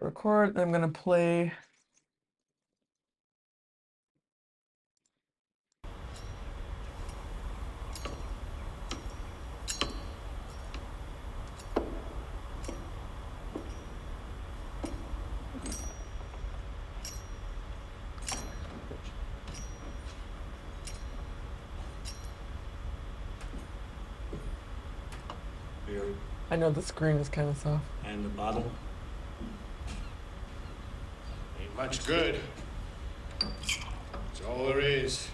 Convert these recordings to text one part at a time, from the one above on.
Record. I'm gonna play. Beer I know the screen is kind of soft. and the bottle. Ain't much good. That's all there is.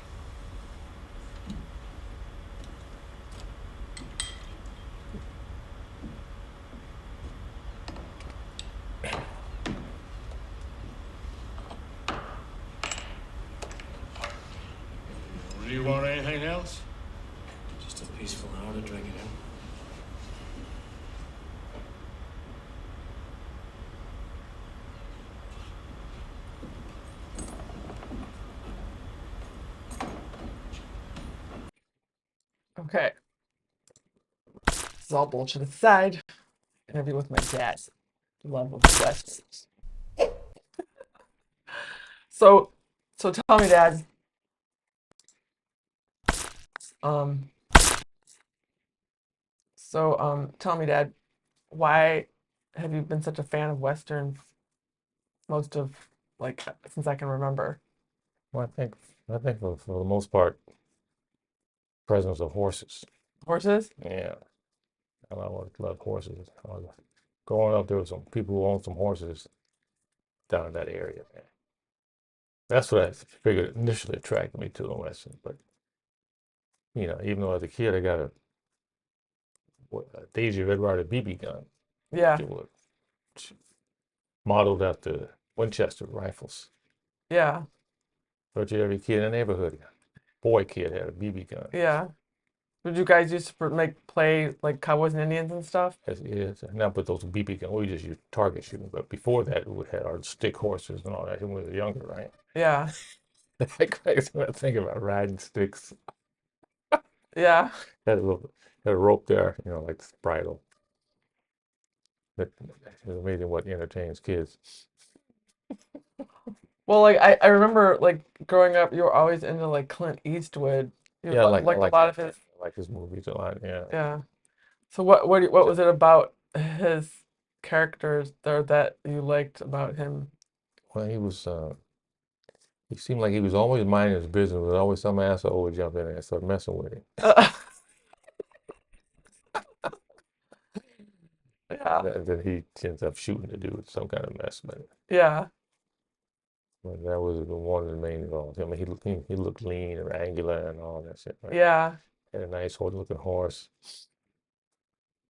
Do you want anything else? Just a peaceful hour to drink it in. Okay. This is all bullshit aside. Interview with my dad. Love of wests. So, so tell me, Dad. Um. Tell me, Dad. Why have you been such a fan of westerns most of like since I can remember? Well, I think for the most part, presence of horses. Horses? Yeah, I love horses. Growing up, there were some people who owned some horses down in that area, man. That's what I figured initially attracted me to the Western. But even though as a kid I got a Daisy Red Ryder BB gun, Yeah. which was modeled after Winchester rifles. Yeah. Virtually every kid in the neighborhood, boy kid, had a BB gun. Yeah. Did you guys used to play like cowboys and Indians and stuff? As is. Not with those BB guns. We just used target shooting. But before that, we had our stick horses and all that when we were younger, right? Yeah. When I think about riding sticks, Yeah. had a rope there, like the bridle. It's amazing what entertains kids. Well, like I remember like growing up, you were always into like Clint Eastwood. You Yeah, I liked a like lot of his. I like his movies a lot. Yeah. Yeah. So what was it about his characters there that you liked about him? Well, he seemed like he was always minding his business. There was always some asshole would jump in there and start messing with him. Uh, yeah. Then he ends up shooting the dude some kind of mess. Yeah. But that was one of the main roles. I mean, he looked lean and angular and all that shit, right? Yeah. Had a nice looking horse.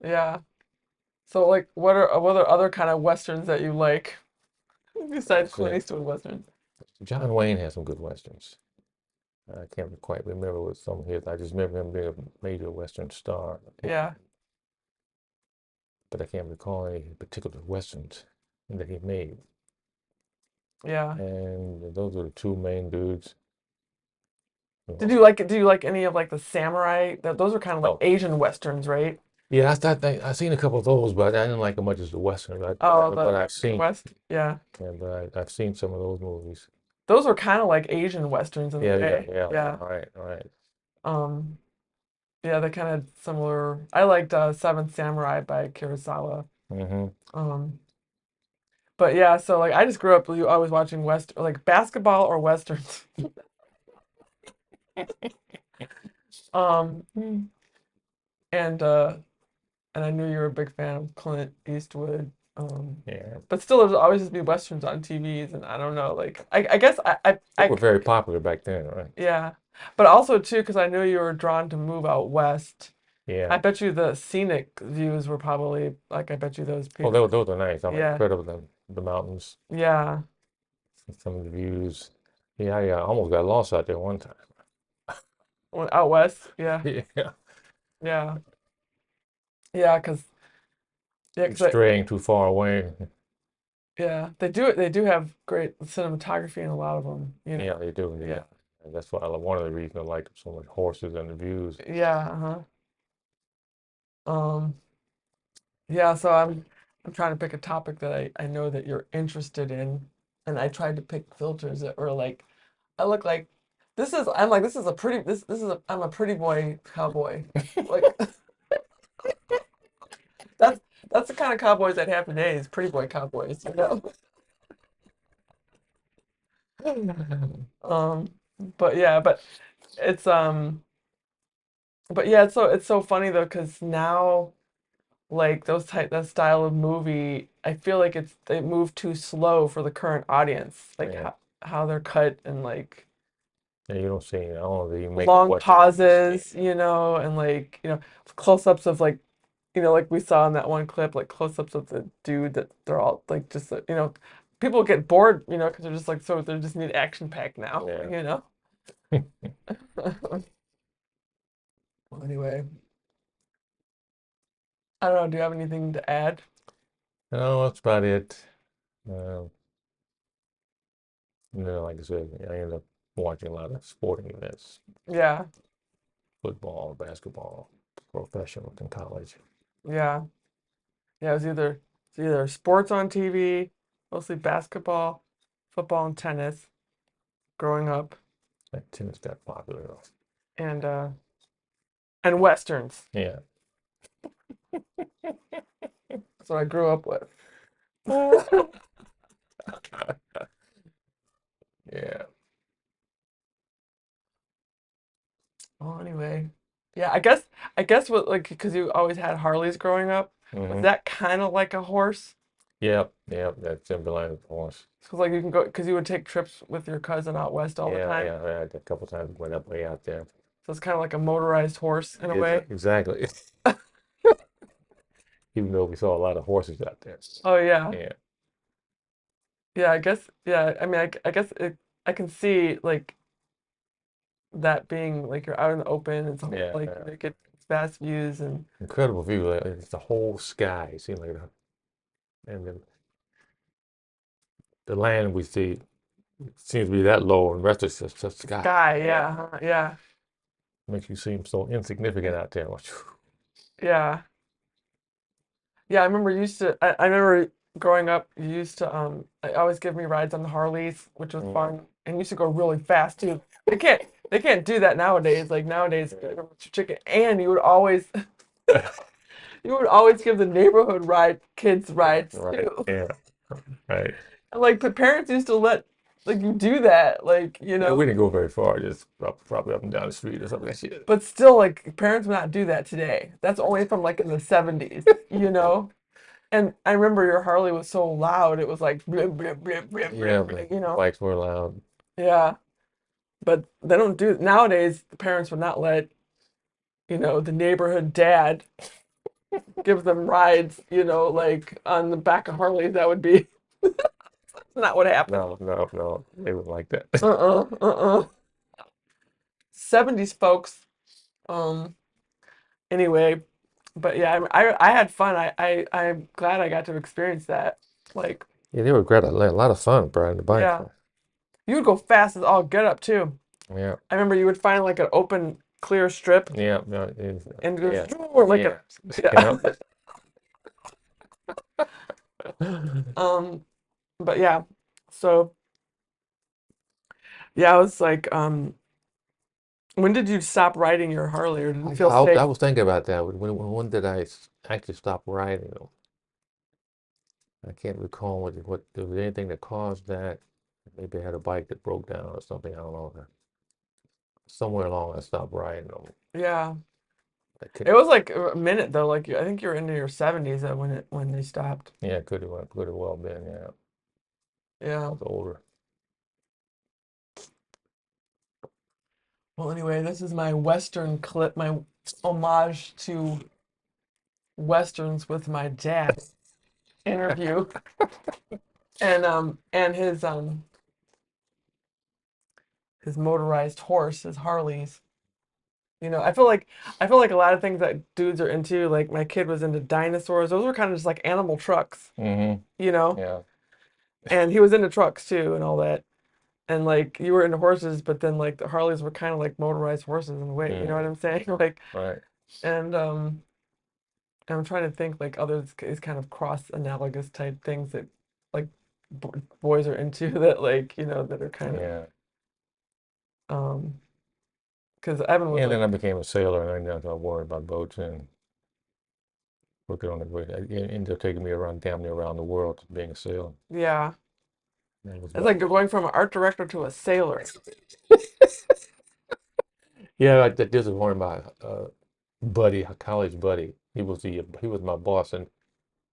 Yeah. So like what are other kind of westerns that you like besides That's Clint it. Eastwood westerns? John Wayne had some good westerns. I can't quite remember what some of his. I just remember him being a major western star, Yeah. but I can't recall any particular westerns that he made. Yeah. And those are the two main dudes. You Did know. you like do you like any of like the samurai? Those are kind of like Oh, Asian westerns, right? yeah, I've seen a couple of those, but I didn't like them much as the western. Oh, But the I've seen, West. Yeah. I've seen some of those movies. Those were kind of like Asian westerns in a way. Yeah. Yeah. All right. Um, yeah, they're kind of similar. I liked Seven Samurai by Kurosawa. Mm-hmm. Um, but yeah, so like I just grew up always watching like basketball or westerns. Um, and uh, and I knew you were a big fan of Clint Eastwood. Yeah, But still, there's always just be westerns on TVs, and I don't know, like I guess they were very popular back then, right? yeah, but also too because I knew you were drawn to move out west. I Yeah. bet you the scenic views were probably like I bet you those Oh, people. those are nice. I mean, Yeah, incredible the mountains, yeah. some of the views. Yeah, I almost got lost out there one time. Out west, yeah, Yeah, yeah, yeah, because straying too far away. yeah, they do have great cinematography in a lot of them, Yeah, they do. Yeah, Yeah, and that's why one of the reasons I like so much horses and the views. yeah, uh-huh. Um, yeah, so I'm trying to pick a topic that I know that you're interested in, and I tried to pick filters that were like, I look like I'm like this is a pretty this is a I'm a pretty boy cowboy. Like that's that's the kind of cowboys I'd have today is pretty boy cowboys, you know. Um, but yeah, it's but yeah, it's so funny though, because now like that style of movie, I feel like they move too slow for the current audience, like Yeah. how they're cut and like Yeah, you don't see, I don't know if you make long Western pauses, you know, and like close-ups of like like we saw in that one clip, like close-ups of the dude that they're all like just people get bored, because they're just like so they just need action packed now, Yeah. you know. Well, anyway, I don't know. Do you have anything to add? No, that's about it. Um, like I said, I ended up watching a lot of sporting events, Yeah, football, basketball, professional in college. yeah, yeah. It's either sports on TV, mostly basketball, football, and tennis. Growing up, That tennis got popular though. and uh, and westerns. Yeah. That's what I grew up with. Yeah. Well, anyway, yeah. I guess what like because you always had Harleys growing up. Was Hmm. that kind of like a horse? Yep. Yep. That's Timberline horse. Because like you can go because you would take trips with your cousin out west all the Yeah. time. Yeah. I had a couple times went up way out there. So it's kind of like a motorized horse in a way. Exactly. Even though we saw a lot of horses out there. Oh yeah. Yeah. Yeah, I guess. Yeah, I mean, I guess I can see like that being like you're out in the open and so Yeah. like Yeah. you get vast views and Incredible view. Like, it's the whole sky. It seems like, and then the land we see seems to be that low, and the rest is just sky. sky. Yeah. Yeah, yeah, Makes you seem so insignificant out there. Like, yeah, yeah. I remember I remember growing up. You used to always give me rides on the Harleys, which was mm, fun, and you used to go really fast too. They can't they can't do that nowadays. Like nowadays, chicken, and you would always give the neighborhood ride kids rides right. too. Yeah. Right. And like the parents used to let like you do that, like, Yeah, we didn't go very far, just probably up and down the street or something like that. but still like parents would not do that today. That's only from like in the 70s, you know? And I remember your Harley was so loud, it was like blip, blip, blip, blip, Yeah, blip, the blip, you know? bikes were loud. Yeah. But they don't do nowadays, the parents would not let, the neighborhood dad give them rides, like on the back of Harleys. That would be not what happened. No, no, no, they wouldn't like that. Uh-uh, uh-uh. 70s folks. Um, anyway, but yeah, I had fun. I'm glad I got to experience that. Like, Yeah, they were great. A lot of fun riding the bike. yeah, you would go fast as all get up too. Yeah, I remember you would find like an open, clear strip yeah, no, and yeah, just like yeah, yeah. yeah. But yeah, so yeah, I was like, when did you stop riding your Harley, or did it feel I safe? was thinking about that. When did I actually stop riding them? I can't recall what there was anything that caused that. Maybe I had a bike that broke down or something. I don't know. Somewhere along I stopped riding them. Yeah, I it could, was like a minute though. Like I think you were into your 70s when they stopped. yeah, could have well been. Yeah, I Yeah. was older. Well, anyway, this is my Western clip, my homage to Westerns with my dad interview, and his motorized horse, his Harleys. I feel like a lot of things that dudes are into, like my kid was into dinosaurs. Those were kind of just like animal trucks, Mm-hmm. you know? Yeah. And he was into trucks too and all that. And like you were into horses, but then like the Harleys were kind of like motorized horses in a way, you know what Mm, I'm saying? Like right. and I'm trying to think like other these kind of cross analogous type things that like boys are into that like that are kind of Yeah. um because Evan was And then I like became a sailor, and I didn't have to worry about boats and working on the boat. It ended up taking me around damn near around the world being a sailor. yeah, That was it's about like going from an art director to a sailor. yeah. This is one of my buddy, a college buddy. He was my boss, and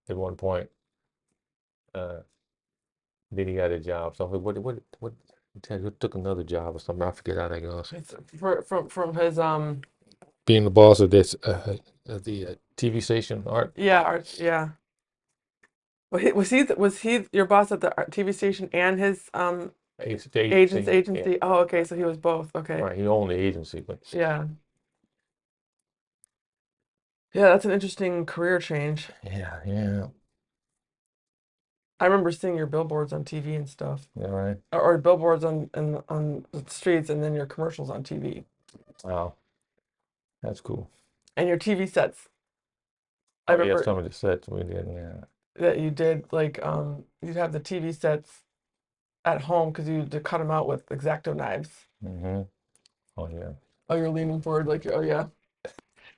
at one point, uh, then he got a job. So I was like, what? He took another job or something. I forget how that goes. It's from his Being the boss of this the TV station art yeah art yeah. Was he your boss at the TV station and his agent's agency. Yeah, agency? Oh, okay, so he was both. Okay, right. He owned the agency, but yeah, yeah. That's an interesting career change. yeah, yeah, I remember seeing your billboards on TV and stuff, yeah, right. or billboards on the streets, and then your commercials on TV Wow, that's cool. and your TV sets. I Oh yeah, remember some of the sets we did. Yeah. that you did like you'd have the TV sets at home because you had to cut them out with X-Acto knives. Mm-hmm. Oh yeah. Oh, you're leaning forward like oh yeah.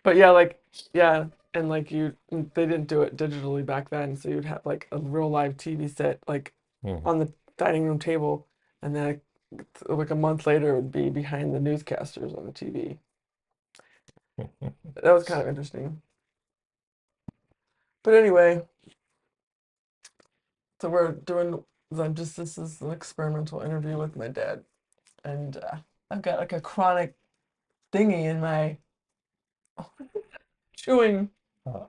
But yeah, like yeah, and like they didn't do it digitally back then, so you'd have like a real live TV set like Mm-hmm. on the dining room table, and then like a month later it would be behind the newscasters on the TV. That was kind of interesting. But anyway, so we're doing this is an experimental interview with my dad, and I've got like a chronic thingy in my chewing. Uh,